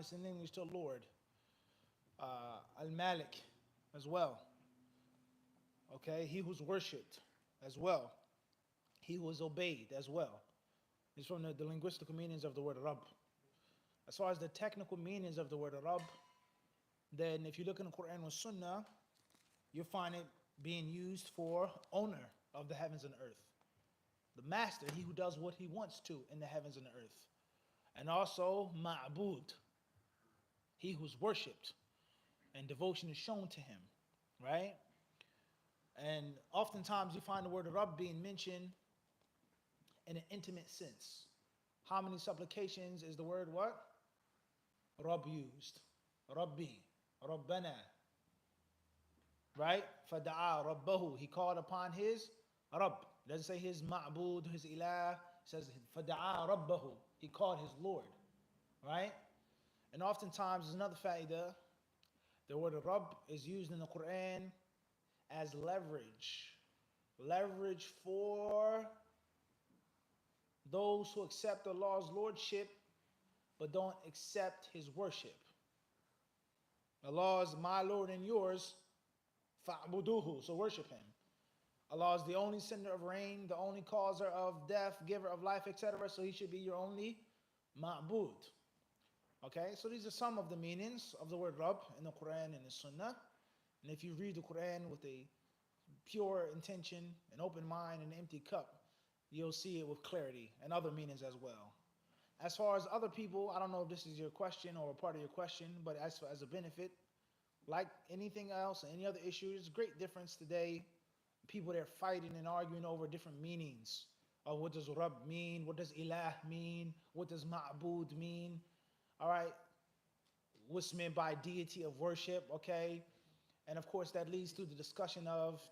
it's in English to Lord. Al-Malik as well. Okay, he who's worshipped as well. He who is obeyed as well. It's from the linguistical meanings of the word Rabb. As far as the technical meanings of the word Rabb, then if you look in the Quran and Sunnah, you'll find it being used for owner of the heavens and earth. The master, he who does what he wants to in the heavens and the earth. And also ma'bud, he who's worshipped and devotion is shown to him, right? And oftentimes you find the word Rabb being mentioned in an intimate sense. How many supplications is the word what? Rabb used. Rabbi, Rabbana. Right? Fada'a Rabbahu. He called upon his Rabb. It doesn't say his ma'bud, his ilah. It says Fada'a Rabbahu. He called his Lord. Right? And oftentimes there's another fa'idah. The word Rabb is used in the Quran as leverage. Leverage for those who accept Allah's lordship but don't accept his worship. Allah is my Lord and yours, fa'buduhu, so worship him. Allah is the only sender of rain, the only causer of death, giver of life, etc. So he should be your only ma'bud. Okay, so these are some of the meanings of the word Rabb in the Quran and the Sunnah. And if you read the Quran with a pure intention, an open mind, and an empty cup, you'll see it with clarity and other meanings as well. As far as other people, I don't know if this is your question or a part of your question, but as a benefit, like anything else, any other issue, there's a great difference today. People that are fighting and arguing over different meanings of what does Rabb mean, what does Ilah mean, what does Ma'bud mean, all right? What's meant by deity of worship, okay? And of course, that leads to the discussion of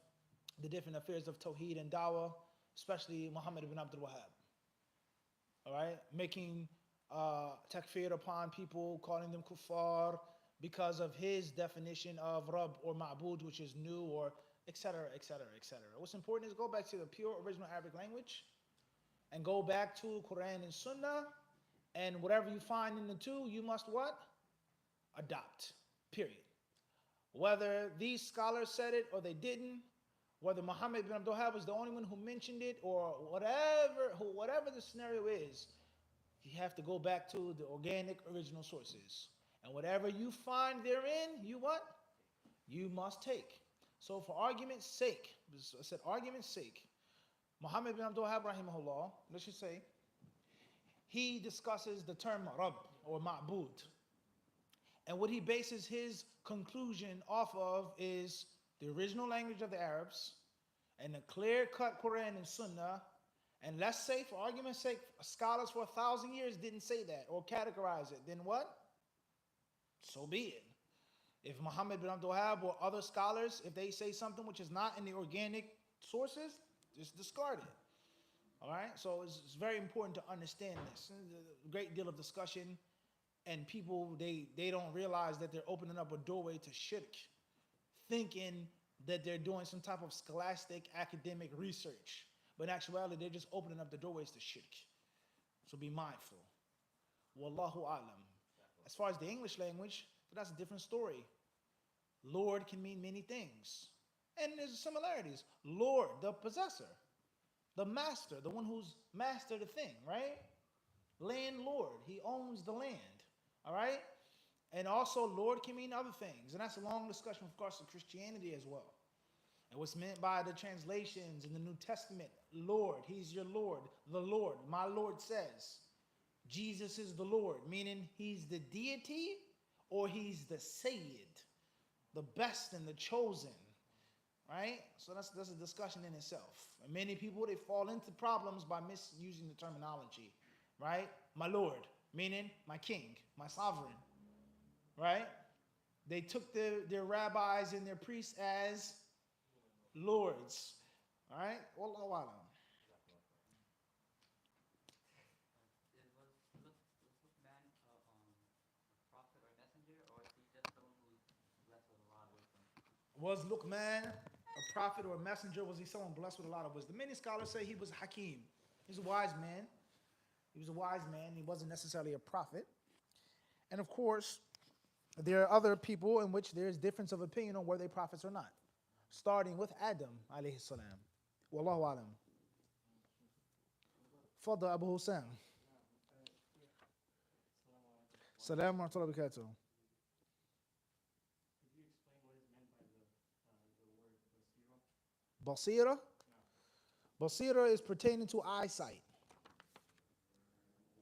the different affairs of Tawhid and Dawah, especially Muhammad ibn Abdul Wahhab. All right, making takfir upon people, calling them kuffar because of his definition of Rabb or Ma'bud, which is new, or etc., etc., etc. What's important is go back to the pure original Arabic language and go back to Quran and Sunnah, and whatever you find in the two, you must what? Adopt, period. Whether these scholars said it or they didn't, whether Muhammad ibn Abdul Wahhab was the only one who mentioned it, or whatever the scenario is, you have to go back to the organic original sources. And whatever you find therein, you what? You must take. So for argument's sake, I said argument's sake, Muhammad ibn Abdul Wahhab rahimahullah, let's just say, he discusses the term Rabb or Ma'bud. And what he bases his conclusion off of is the original language of the Arabs, and the clear-cut Quran and Sunnah. And let's say, for argument's sake, scholars for 1,000 years didn't say that or categorize it. Then what? So be it. If Muhammad bin Abdul Wahhab or other scholars, if they say something which is not in the organic sources, just discard it. All right? So it's very important to understand this. There's a great deal of discussion, and people, they don't realize that they're opening up a doorway to shirk, thinking that they're doing some type of scholastic academic research. But in actuality, they're just opening up the doorways to shirk. So be mindful. Wallahu alam. As far as the English language, that's a different story. Lord can mean many things. And there's similarities. Lord, the possessor, the master, the one who's mastered the thing, right? Landlord, he owns the land, all right? And also, Lord can mean other things. And that's a long discussion, of course, of Christianity as well. And what's meant by the translations in the New Testament, Lord, he's your Lord, the Lord, my Lord says. Jesus is the Lord, meaning he's the deity or he's the Sayyid, the best and the chosen, right? So that's a discussion in itself. And many people, they fall into problems by misusing the terminology, right? My Lord, meaning my king, my sovereign, right? They took their rabbis and their priests as lords, all right? Wallahu alam. Was man a prophet or messenger, or is he just someone who's blessed with a lot of wisdom? Was Luqman a prophet or a messenger? Was he someone blessed with a lot of wisdom? Many scholars say he was Hakim. He was a wise man. He was a wise man. He wasn't necessarily a prophet. And of course, there are other people in which there is difference of opinion on whether they prophets or not. Starting with Adam alayhi salam. Wallahu alam. Fadda Abu Hussein. Salam wa rahmatullahi wa barakatuh. Could you explain what is meant by the word basira? Basirah. Basirah is pertaining to eyesight.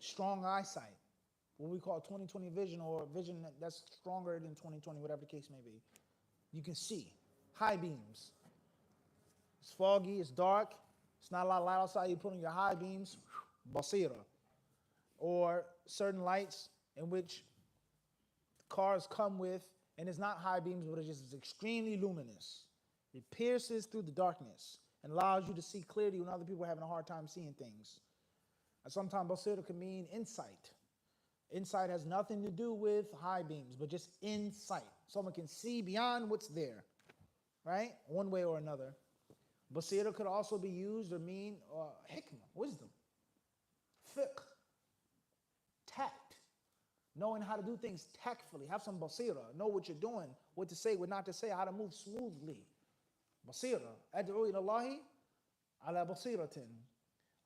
Strong eyesight. What we call 20/20 vision, or vision that's stronger than 20/20, whatever the case may be. You can see. High beams. It's foggy, it's dark, it's not a lot of light outside, you put on your high beams, basira. Or certain lights in which cars come with, and it's not high beams, but it's just extremely luminous. It pierces through the darkness and allows you to see clearly when other people are having a hard time seeing things. And sometimes basira can mean insight. Insight has nothing to do with high beams, but just insight. Someone can see beyond what's there, right? One way or another. Basira could also be used or mean hikmah, wisdom, fiqh, tact, knowing how to do things tactfully. Have some basira, know what you're doing, what to say, what not to say, how to move smoothly. Basira, ad'u ila Allahi ala basiratin.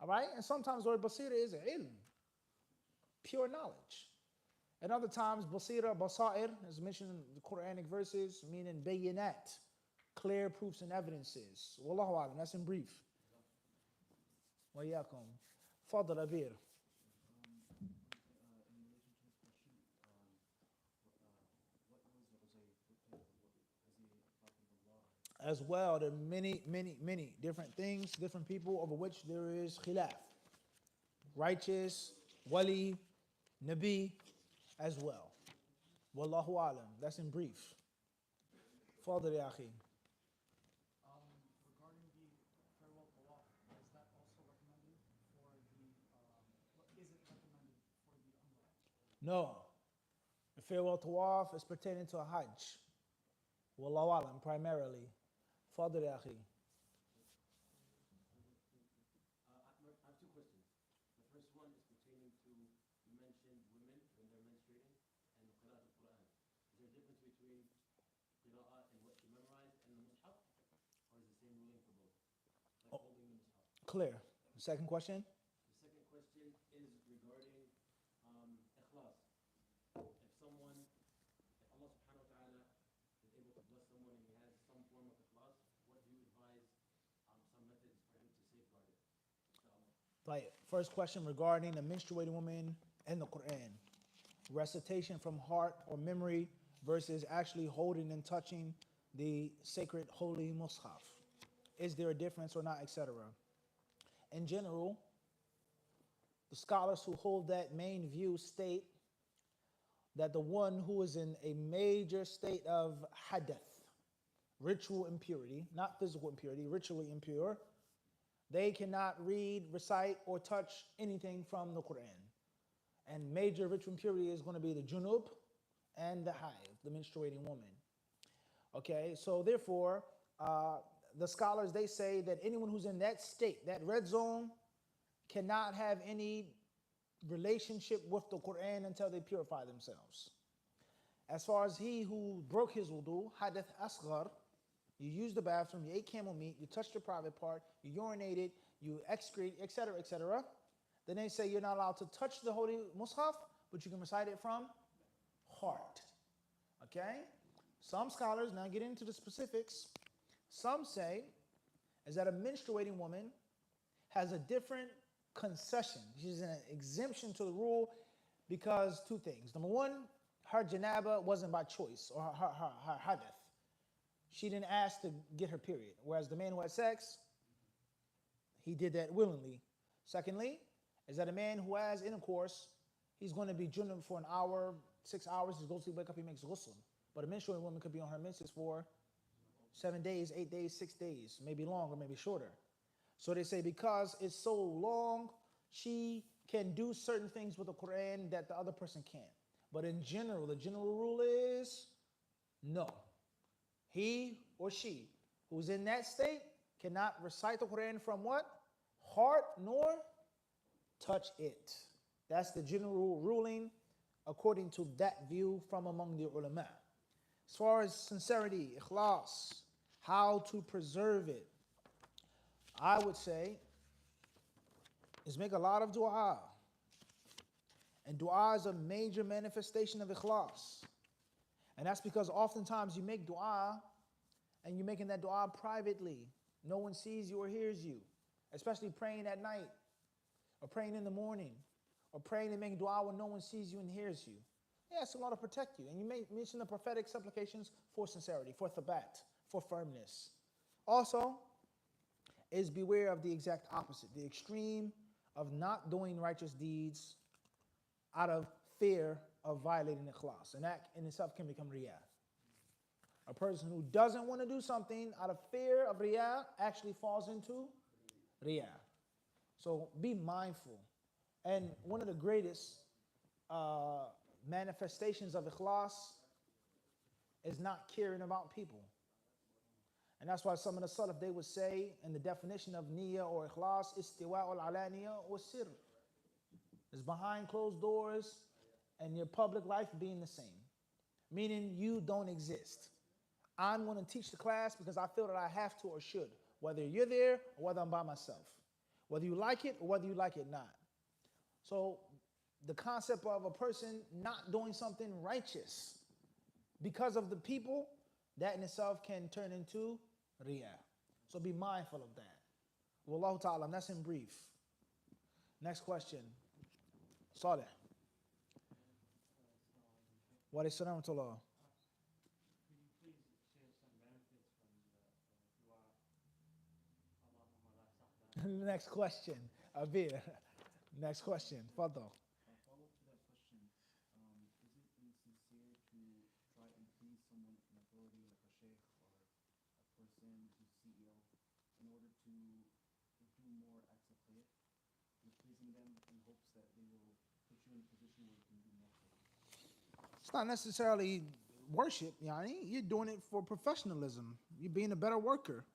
All right? And sometimes the word basira is ilm, pure knowledge. And other times, basira, basair, as mentioned in the Quranic verses, meaning bayinat, clear proofs and evidences. Wallahu alam, that's in brief. Wa yakum. Fadl Abir. As well, there are many different things, different people over which there is khilaf. Righteous, wali, nabi, as well. Wallahu alam, that's in brief. Fadl ya akhi. Regarding the farewell tawaf, is that also recommended for the, is it recommended for the umrah? No. The farewell tawaf is pertaining to a hajj. Wallahu alam, primarily. Fadl ya akhi. I have two questions. The first one is pertaining to, you mentioned women when they're menstruating and qira'at al-Quran. Is there a difference between qira'at and what you memorize and the mushaf? Or is the same ruling for both? Like holding the mushaf. Clear. Second question? The second question is regarding ikhlas. If someone, if Allah subhanahu wa ta'ala is able to bless someone and he has some form of ikhlas, what do you advise some methods for him to safeguard it? Inshallah. Right. First question regarding the menstruating woman and the Quran. Recitation from heart or memory versus actually holding and touching the sacred holy mushaf. Is there a difference or not, etc.? In general, the scholars who hold that main view state that the one who is in a major state of hadith, ritual impurity, not physical impurity, ritually impure, they cannot read, recite, or touch anything from the Quran. And major ritual impurity is going to be the junub and the haid, the menstruating woman. Okay, so therefore, the scholars, they say that anyone who's in that state, that red zone, cannot have any relationship with the Quran until they purify themselves. As far as he who broke his wudu, hadith asghar, you use the bathroom, you ate camel meat, you touched your private part, you urinated, you excrete, etc., etc. Then they say you're not allowed to touch the holy mushaf, but you can recite it from heart. Okay? Some scholars, now get into the specifics, some say is that a menstruating woman has a different concession. She's an exemption to the rule because two things. Number one, her janaba wasn't by choice, or her hadith. She didn't ask to get her period, whereas the man who had sex, he did that willingly. Secondly, is that a man who has intercourse, he's going to be junub for an hour, 6 hours, he goes to sleep, wake up, he makes ghusl. But a menstruating woman could be on her menses for 7 days, 8 days, 6 days, maybe longer, maybe shorter. So they say because it's so long, she can do certain things with the Quran that the other person can't. But in general, the general rule is no. He or she who's in that state cannot recite the Quran from what? Heart nor touch it. That's the general ruling according to that view from among the ulama. As far as sincerity, ikhlas, how to preserve it, I would say is make a lot of dua. And dua is a major manifestation of ikhlas. And that's because oftentimes you make dua and you're making that dua privately. No one sees you or hears you, especially praying at night or praying in the morning or praying and making dua when no one sees you and hears you. Yes, Allah to protect you. And you may mention the prophetic supplications for sincerity, for thabat, for firmness. Also, is beware of the exact opposite, the extreme of not doing righteous deeds out of fear of violating ikhlas. And that in itself can become riyah. A person who doesn't want to do something out of fear of riyah actually falls into riyah. So be mindful. And one of the greatest manifestations of ikhlas is not caring about people. And that's why some of the salaf, they would say in the definition of niyyah or ikhlas, istiwa'ul alaniya wa sirr. It's behind closed doors and your public life being the same. Meaning you don't exist. I'm going to teach the class because I feel that I have to or should, whether you're there or whether I'm by myself. Whether you like it or whether you like it not. So the concept of a person not doing something righteous because of the people, that in itself can turn into riyah. So be mindful of that. Wallahu ta'ala, that's in brief. Next question. Saleh. Wa alayhi salam wa rahmatullah. Could you please share some benefits from the dua, Allahumma la sahla? Next question. Abir. Next question. Fadal. A follow-up to that question, is it insincere to try and please someone in authority like a sheikh or a person who's CEO in order to do more acts of khair? You're pleasing them in hopes that they will put you in a position where you can do more for them. It's not necessarily worship, yani. You're doing it for professionalism. You're being a better worker.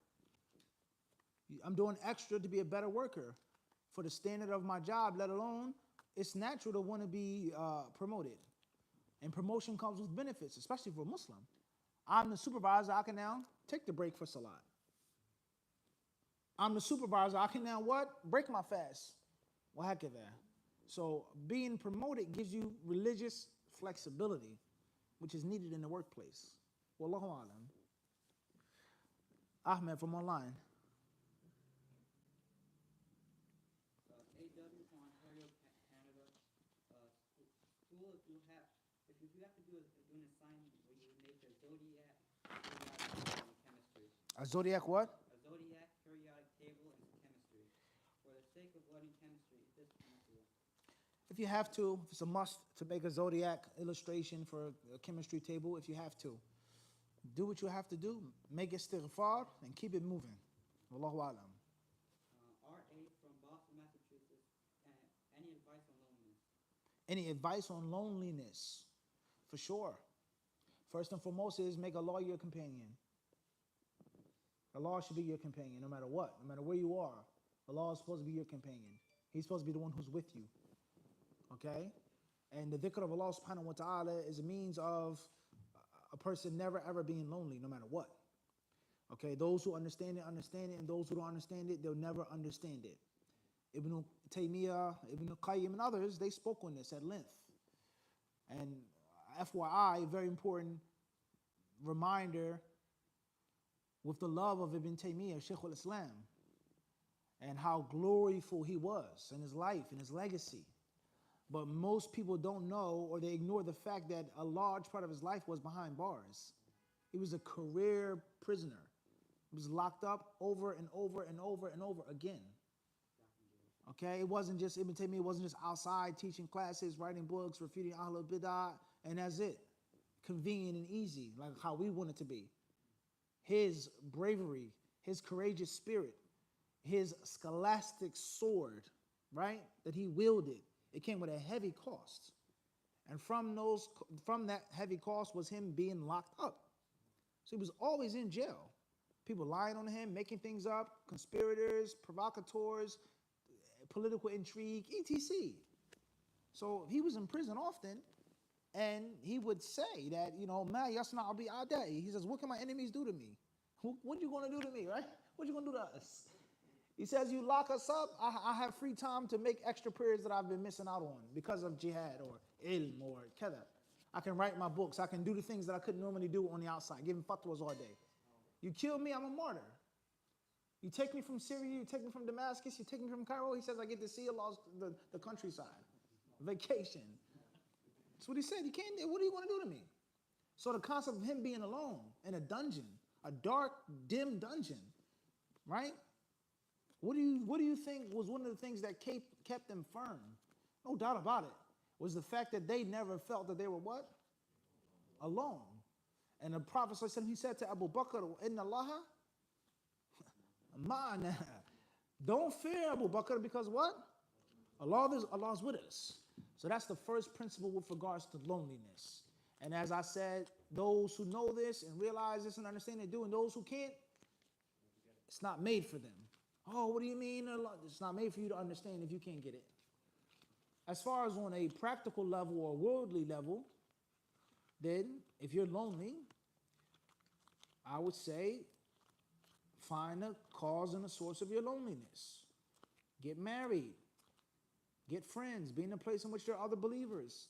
I'm doing extra to be a better worker for the standard of my job, let alone it's natural to want to be promoted. And promotion comes with benefits, especially for a Muslim. I'm the supervisor, I can now take the break for salat. I'm the supervisor, I can now what? Break my fast. What heck of that? So being promoted gives you religious flexibility, which is needed in the workplace. Wallahu alam. Ahmed from online. AW from Ontario, Canada. School, if you have to do an assignment where you would make a zodiac periodic table in chemistry. A zodiac what? A zodiac periodic table in chemistry. For the sake of learning chemistry, is this permissible? If you have to, if it's a must to make a zodiac illustration for a chemistry table, if you have to, do what you have to do. Make istighfar and keep it moving. Wallahu alam. R.A. from Boston, Massachusetts. Any advice on loneliness? Any advice on loneliness? For sure. First and foremost is make Allah your companion. Allah should be your companion no matter what, no matter where you are. Allah is supposed to be your companion. He's supposed to be the one who's with you. Okay? And the dhikr of Allah subhanahu wa ta'ala is a means of a person never ever being lonely no matter what. Okay? Those who understand it, and those who don't understand it, they'll never understand it. Ibn Taymiyyah, Ibn Qayyim, and others, they spoke on this at length. And FYI, very important reminder with the love of Ibn Taymiyyah, Shaykh al-Islam, and how gloriful he was in his life and his legacy. But most people don't know, or they ignore the fact that a large part of his life was behind bars. He was a career prisoner. He was locked up over and over and over and over again. Okay, it wasn't just Ibn Taymiyyah, it wasn't just outside teaching classes, writing books, refuting Ahlul Bid'ah, and that's it. Convenient and easy, like how we want it to be. His bravery, his courageous spirit, his scholastic sword, right, that he wielded, it came with a heavy cost. And from that heavy cost was him being locked up. So he was always in jail. People lying on him, making things up, conspirators, provocateurs, political intrigue, etc. So he was in prison often, And he would say that, ma yasna'u bi a'da'i. He says, what can my enemies do to me? What are you going to do to me, right? What are you going to do to us? He says, you lock us up, I have free time to make extra periods that I've been missing out on because of jihad or ilm or kada. I can write my books. I can do the things that I couldn't normally do on the outside, giving fatwas all day. You kill me, I'm a martyr. You take me from Syria, you take me from Damascus, you take me from Cairo. He says, I get to see Allah's, the countryside. Vacation. That's what he said. He can't, what are you going to do to me? So the concept of him being alone in a dungeon, a dark, dim dungeon, right? What do you think was one of the things that kept them firm? No doubt about it. Was the fact that they never felt that they were what? Alone. And the Prophet ﷺ, he said to Abu Bakr, Inna Allaha ma'ana. Don't fear Abu Bakr because what? Allah's with us. So that's the first principle with regards to loneliness. And as I said, those who know this and realize this and understand they do, and those who can't, it's not made for them. Oh, what do you mean? It's not made for you to understand if you can't get it. As far as on a practical level or worldly level, then if you're lonely, I would say find a cause and a source of your loneliness. Get married. Get friends. Be in a place in which there are other believers.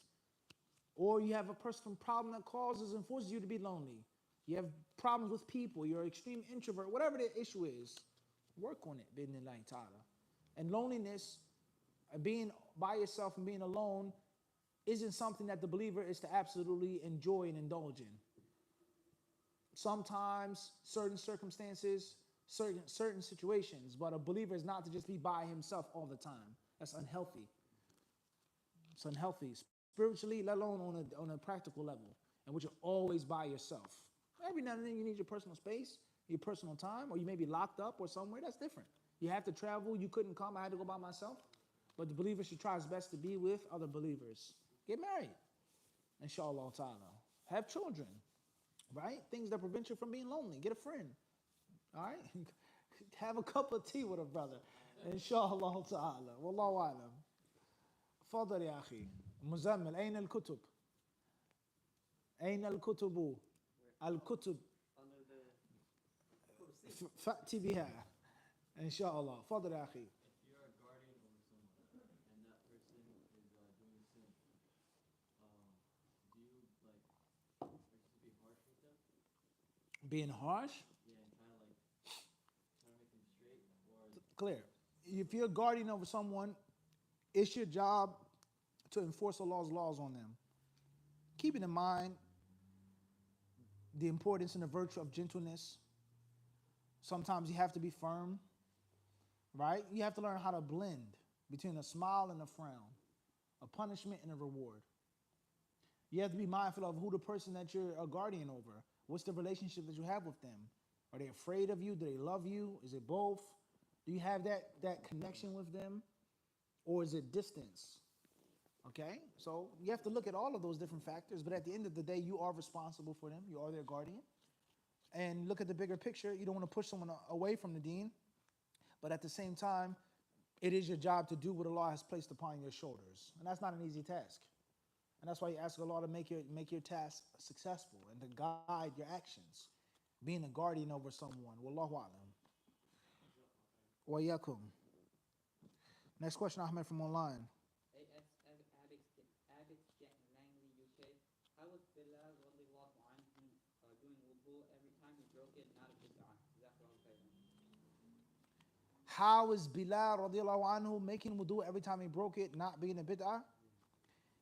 Or you have a personal problem that causes and forces you to be lonely. You have problems with people. You're an extreme introvert. Whatever the issue is, work on it, bidnillahi ta'ala. And loneliness, being by yourself and being alone, isn't something that the believer is to absolutely enjoy and indulge in. Sometimes, certain circumstances, certain situations, but a believer is not to just be by himself all the time. That's unhealthy. It's unhealthy, spiritually, let alone on a practical level, in which you're always by yourself. Every now and then you need your personal space, your personal time, or you may be locked up or somewhere. That's different. You have to travel. You couldn't come. I had to go by myself. But the believer should try his best to be with other believers. Get married, inshallah ta'ala. Have children, right? Things that prevent you from being lonely. Get a friend, all right? Have a cup of tea with a brother, inshallah ta'ala. Wallahu a'lam. Fadal ya akhi. Muzammil, ayn al-kutub? Ayn al-kutubu? Al-kutub. Under the Fa'ti biha. Inshallah. Fadal ya akhi. If you're a guardian over someone and that person is doing sin, do you are you supposed to be harsh with them? Being harsh? Yeah, and trying to make them straight, or Clear. If you're a guardian over someone, it's your job to enforce Allah's laws on them. Keeping in mind the importance and the virtue of gentleness. Sometimes you have to be firm, right? You have to learn how to blend between a smile and a frown, a punishment and a reward. You have to be mindful of who the person that you're a guardian over. What's the relationship that you have with them? Are they afraid of you? Do they love you? Is it both? Do you have that connection with them? Or is it distance? Okay? So you have to look at all of those different factors, but at the end of the day, you are responsible for them. You are their guardian. And look at the bigger picture. You don't want to push someone away from the deen, but at the same time, it is your job to do what Allah has placed upon your shoulders. And that's not an easy task. And that's why you ask Allah to make your task successful and to guide your actions. Being a guardian over someone. Wallahu a'lam. Wa yakum. Next question, Ahmed, from online. Langley, UK. How was Bilal radiallahu anhu doing wudu every time he broke it, not a bid'ah? Jazakallahu khairan. How is Bilal radiallahu anhu making wudu every time he broke it, not being a bid'ah?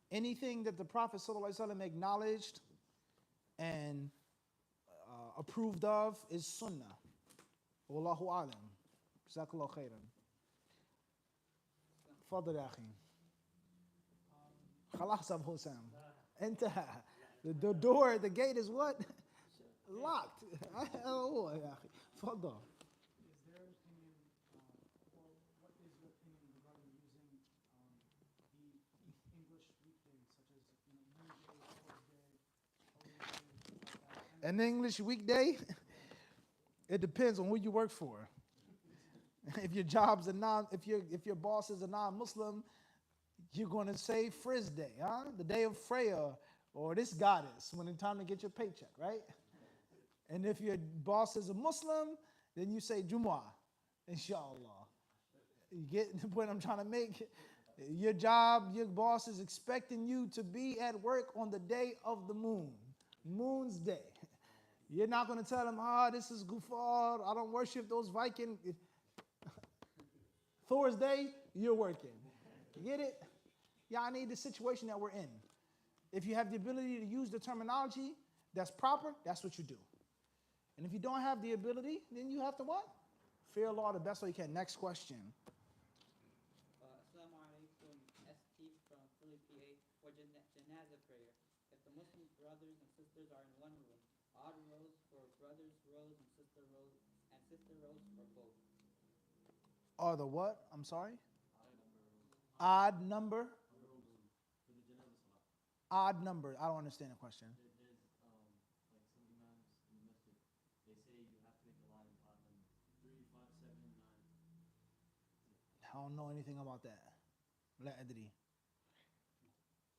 Anything that the Prophet sallallahu alaihi wasallam acknowledged and approved of is sunnah. Wallahu alam. Jazakallahu khairan. Fadl ya akhi. Khalas Abu Hussam. Intaha. The door, the gate is what? Locked. Oh, ya akhi. Fadl. Is there an opinion, or what is your opinion regarding using the English weekdays, such as Monday, Thursday, Thursday, An English weekday? It depends on who you work for. If your job's if your boss is a non-Muslim, you're going to say Frizz Day, huh? The day of Freya, or this goddess when it's time to get your paycheck, right? And if your boss is a Muslim, then you say Jumu'ah, inshallah. You get the point I'm trying to make? Your job, your boss is expecting you to be at work on the day of the moon, moon's day. You're not going to tell them, this is Gufar, I don't worship those Viking. Thor's day, you're working. You get it? Yeah, I need the situation that we're in. If you have the ability to use the terminology that's proper, that's what you do. And if you don't have the ability, then you have to what? Fear Allah the best way you can. Next question. Assalamu alaikum, ST from Philly, PA, for janaza prayer. If the Muslim brothers and sisters are in one room, odd rows for brothers' rows and sister rows for both. Are the what? I'm sorry? Odd number? Odd number. I don't understand the question. There's like some imams in the masjid, they say you have to make the line odd number. 3, 5, 7, 9. I don't know anything about that. La adri.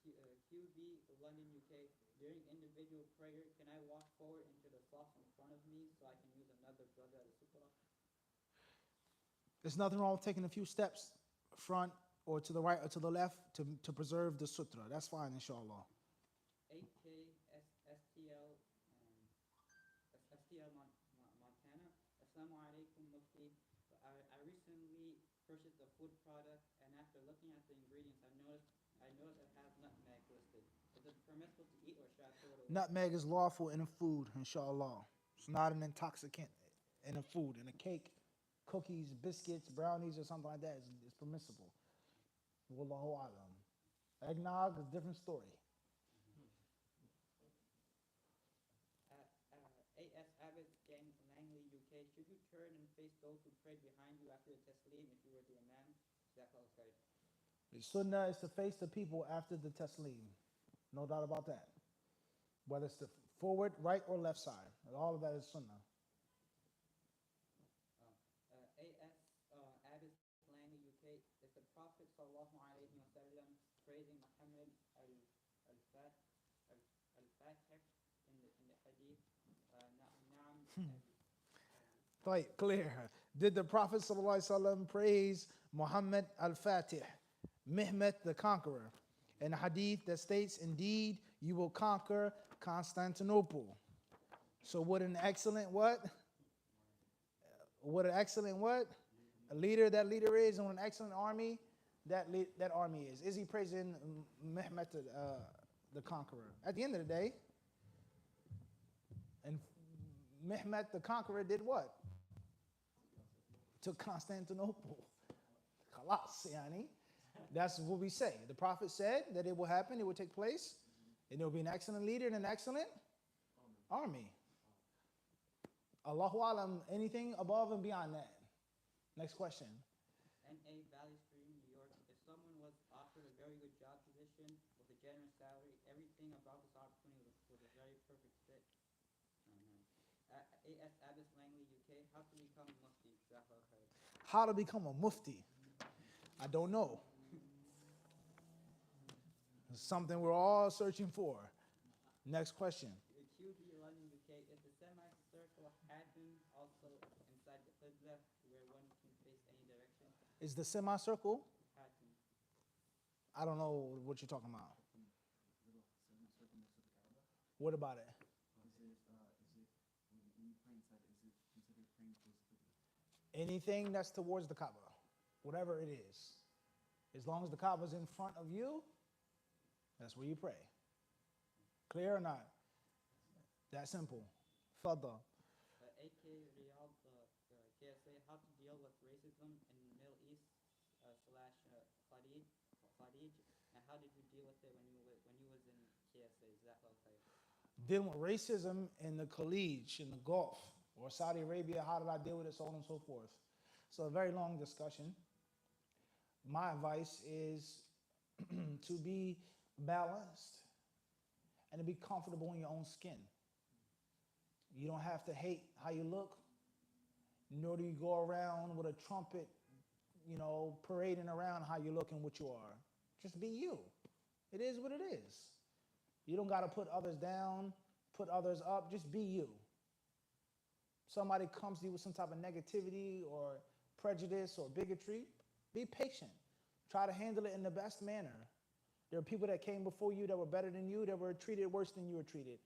QB, London, UK. During individual prayer, can I walk forward into the slots in front of me so I can use another brother as a sutra? There's nothing wrong with taking a few steps front or to the right or to the left to preserve the sutra. That's fine, inshallah. 8K STL Montana. Assalamu alaikum, Mufti. I recently purchased a food product, and after looking at the ingredients, I noticed it has nutmeg listed. Is it permissible to eat, or should I throw it away? Nutmeg is lawful in a food, inshallah. It's not an intoxicant in a food. In a cake, cookies, biscuits, brownies, or something like that is permissible. Wallahu alam. Eggnog is a different story. AS Abbott, Gang, Langley, UK. Should you turn and face those who prayed behind you after the taslim if you were the imam? Jazakallah khair. The sunnah is to face the people after the taslim. No doubt about that. Whether it's the forward, right, or left side. All of that is sunnah. AS Abbott, Langley, UK. Is the Prophet sallallahu alaihi wasallam praising Muhammad al-Fatih in the hadith? Right, clear. Did the Prophet ﷺ praise Muhammad al-Fatih, Mehmet the conqueror, in a hadith that states, indeed, you will conquer Constantinople. So what an excellent what? What an excellent what? A leader, that leader is, and what an excellent army, that army is. Is he praising Mehmet the conqueror? At the end of the day, and Mehmet the conqueror did what? Took Constantinople. Khalas, yani. That's what we say. The Prophet said that it will happen, it will take place, and there will be an excellent leader and an excellent army. Allahu alam, anything above and beyond that. Next question. NA Valley Stream, New York. If someone was offered a very good job position with a generous salary, everything about this opportunity was a very perfect fit. AS Abbas Langley, UK. How to become a mufti? Jazakallah khair. How to become a mufti? I don't know. It's something we're all searching for. Next question. QB London, UK. Is the semicircle happen also inside the qibla where one can face any direction? Is the semicircle? Happen. I don't know what you're talking about. What about it? Anything that's towards the Kaaba, whatever it is. As long as the Kaaba is in front of you, that's where you pray. Clear or not? That simple. Fadda. AK Riyadh, KSA. How to deal with racism in the Middle East / Khalid, and how did you deal with it when you was in KSA? Is that okay? Dealing with racism in the Khalij, in the Gulf, or Saudi Arabia, how did I deal with it, so on and so forth. So a very long discussion. My advice is to be balanced and to be comfortable in your own skin. You don't have to hate how you look, nor do you go around with a trumpet, parading around how you look and what you are. Just be you. It is what it is. You don't got to put others down, put others up. Just be you. Somebody comes to you with some type of negativity or prejudice or bigotry, be patient. Try to handle it in the best manner. There are people that came before you that were better than you, that were treated worse than you were treated.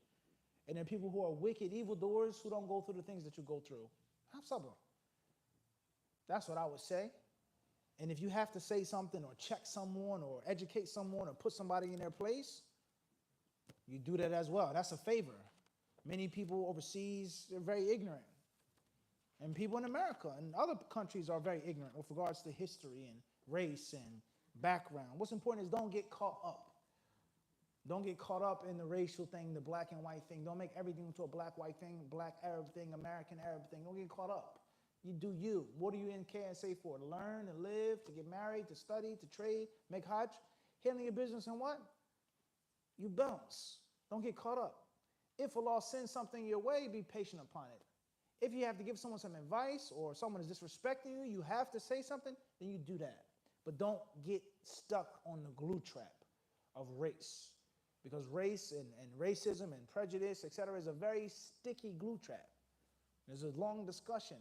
And there are people who are wicked, evildoers, who don't go through the things that you go through. Have sabr. That's what I would say. And if you have to say something or check someone or educate someone or put somebody in their place, you do that as well. That's a favor. Many people overseas are very ignorant. And people in America and other countries are very ignorant with regards to history and race and background. What's important is don't get caught up. Don't get caught up in the racial thing, the black and white thing. Don't make everything into a black-white thing, black Arab thing, American Arab thing. Don't get caught up. You do you. What are you in care and say for? To learn, to live, to get married, to study, to trade, make hajj. Handling your business and what? You bounce. Don't get caught up. If Allah sends something your way, be patient upon it. If you have to give someone some advice or someone is disrespecting you, you have to say something, then you do that. But don't get stuck on the glue trap of race. Because race and racism and prejudice, etc., is a very sticky glue trap. There's a long discussion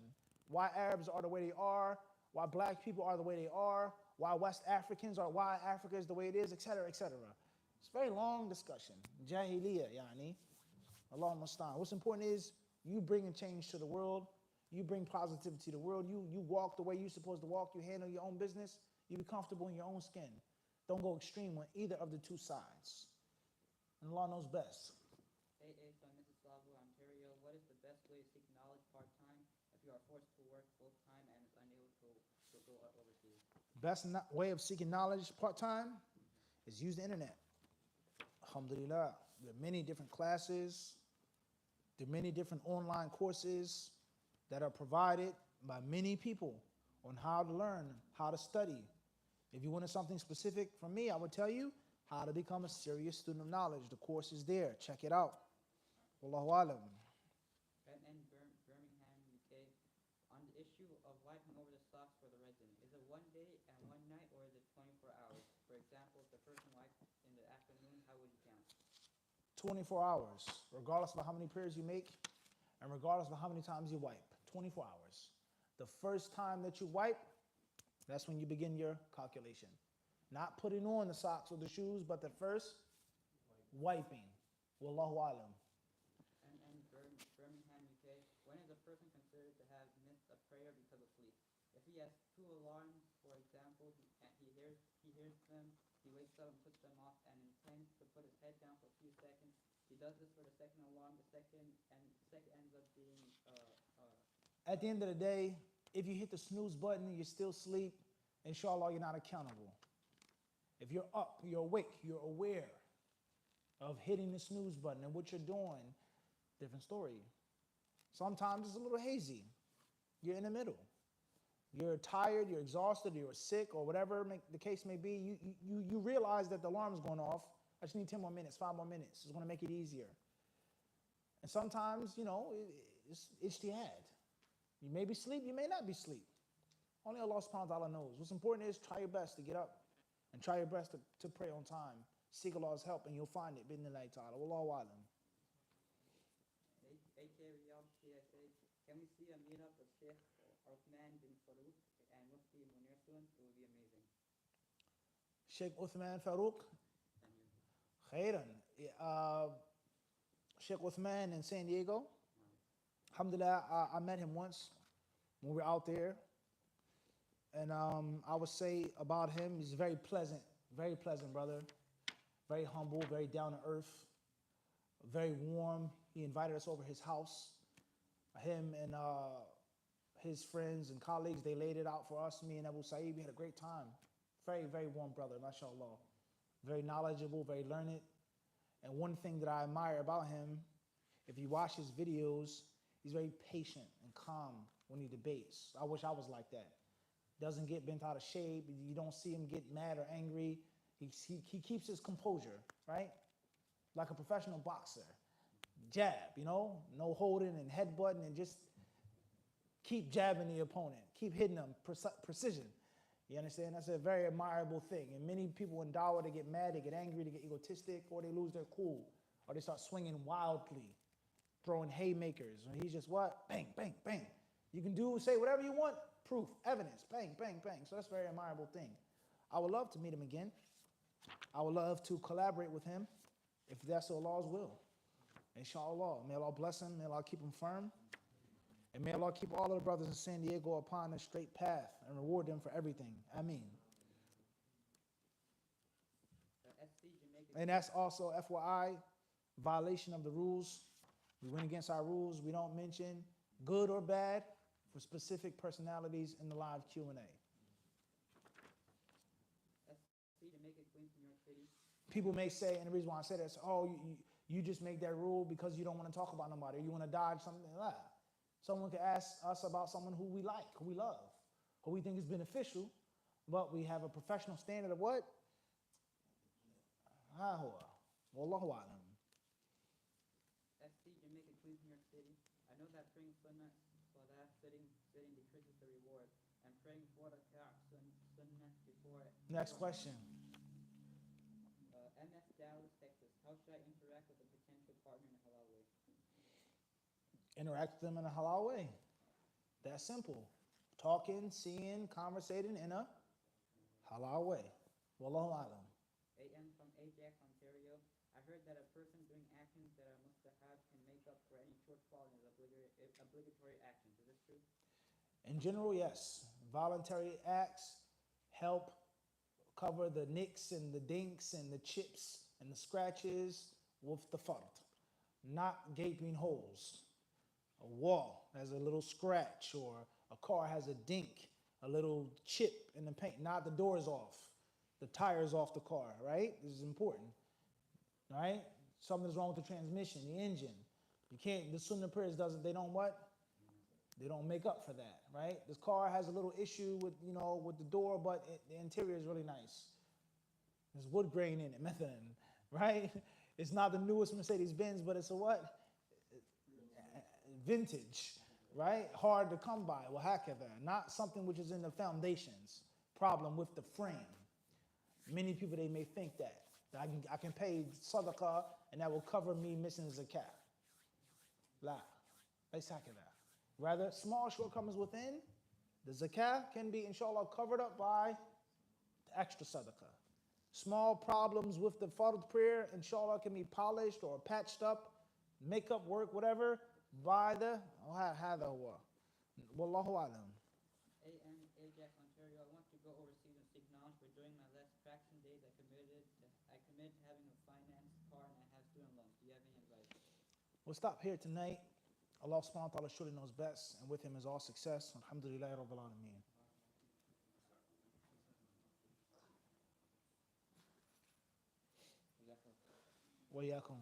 why Arabs are the way they are, why black people are the way they are, why West Africans are, why Africa is the way it is, etc., etc. It's a very long discussion. Jahiliyyah, yani. Allah musta'an. What's important is you bring a change to the world. You bring positivity to the world. You walk the way you're supposed to walk. You handle your own business. You be comfortable in your own skin. Don't go extreme on either of the two sides. And Allah knows best. Hey, from Mississauga, Ontario, what is the best way to seek knowledge part-time if you are forced to work full-time and is unable to go overseas? Best way of seeking knowledge part-time is use the internet. Alhamdulillah. There are many different classes. There are many different online courses that are provided by many people on how to learn, how to study. If you wanted something specific from me, I would tell you how to become a serious student of knowledge. The course is there. Check it out. Wallahu alam. And Birmingham, UK, on the issue of wiping over the socks for the resin, is it one day and one night or is it 24 hours? For example, if the person wiped in the afternoon, how would you count? 24 hours, regardless of how many prayers you make and regardless of how many times you wipe. 24 hours. The first time that you wipe, that's when you begin your calculation. Not putting on the socks or the shoes, but the first wiping. Wallahu alam. And Birmingham, UK, when is a person considered to have missed a prayer because of sleep? If he has two alarms, for example, he hears them, he wakes up and puts them off and intends to put his head down for a few seconds. He does this for the second alarm, the second ends up being At the end of the day, if you hit the snooze button and you're still asleep, inshallah, you're not accountable. If you're up, you're awake, you're aware of hitting the snooze button and what you're doing, different story. Sometimes it's a little hazy. You're in the middle. You're tired, you're exhausted, you're sick, or whatever the case may be. You realize that the alarm is going off. I just need 10 more minutes, 5 more minutes. It's going to make it easier. And sometimes, it's ijtihad. You may be asleep, you may not be asleep. Only Allah subhanahu wa ta'ala knows. What's important is try your best to get up and try your best to pray on time. Seek Allah's help and you'll find it. Bidnillahi ta'ala. Wallahu alam. AK Riyadh PSA, can we see a meetup of Sheikh Uthman bin Farouk and Mufti Munir soon? It would be amazing. Sheikh Uthman Farouk. Khairan. Sheikh Uthman in San Diego. Alhamdulillah, I met him once when we were out there. And I would say about him, he's very pleasant brother. Very humble, very down to earth, very warm. He invited us over his house. Him and his friends and colleagues, they laid it out for us, me and Abu Sa'id. We had a great time. Very, very warm brother, mashallah. Very knowledgeable, very learned. And one thing that I admire about him, if you watch his videos, he's very patient and calm when he debates. I wish I was like that. Doesn't get bent out of shape. You don't see him get mad or angry. He keeps his composure, right? Like a professional boxer. Jab, no holding and headbutting, and just keep jabbing the opponent. Keep hitting them, precision. You understand? That's a very admirable thing. And many people in dawah, they get mad, they get angry, they get egotistic, or they lose their cool, or they start swinging wildly, throwing haymakers. And he's just what? Bang, bang, bang. You can do, say whatever you want, proof, evidence, bang, bang, bang. So that's a very admirable thing. I would love to meet him again. I would love to collaborate with him if that's Allah's will. Inshallah. May Allah bless him. May Allah keep him firm. And may Allah keep all of the brothers in San Diego upon a straight path and reward them for everything. Ameen. And that's also, FYI, violation of the rules. We went against our rules. We don't mention good or bad for specific personalities in the live Q&A. People may say, and the reason why I say that is, oh, you just make that rule because you don't want to talk about nobody, or you want to dodge something like that. Someone could ask us about someone who we like, who we love, who we think is beneficial, but we have a professional standard of what? Wallahu a'lam. SC, Jamaica, Queens, New York City. I know that praying sunnah, salah, sitting decreases the reward, and praying 4 rak'ah sunnah before. Next question. MS Dallas, Texas. How should I interact with a potential partner in a halal way? Interact with them in a halal way. That's simple. Talking, seeing, conversating in a halal way. Wallahu a'lam. AM from Ajax, Ontario. I heard that a person doing actions that are mustahab can make up for any shortfall in his obligatory actions. Is this true? In general, yes. Voluntary acts help cover the nicks and the dinks and the chips and the scratches with the fard. Not gaping holes. A wall has a little scratch, or a car has a dink, a little chip in the paint. Not the door's off, the tire's off the car, right? This is important, right? Something's wrong with the transmission, the engine. You can't, the sunnah prayers doesn't, they don't what? They don't make up for that, right? This car has a little issue with, with the door, but the interior is really nice. There's wood grain in it, methane, right? It's not the newest Mercedes-Benz, but it's a what? Vintage, right? Hard to come by. Well, not something which is in the foundations. Problem with the frame. Many people, they may think that I can pay sadaqah and that will cover me missing zakat. La, rather, small shortcomings within the zakah can be, inshallah, covered up by the extra sadaqah. Small problems with the fard prayer, inshallah, can be polished or patched up, makeup work, whatever, by the Wallahu alam. Ajax, Ontario. I want to go overseas and seek knowledge, but during my last fraction days, I committed to having a finance car, and I have student loans. Do you have any advice? We'll stop here tonight. Allah subhanahu wa ta'ala surely knows best, and with him is all success. Alhamdulillah Rabbil Alameen. Wa yakum.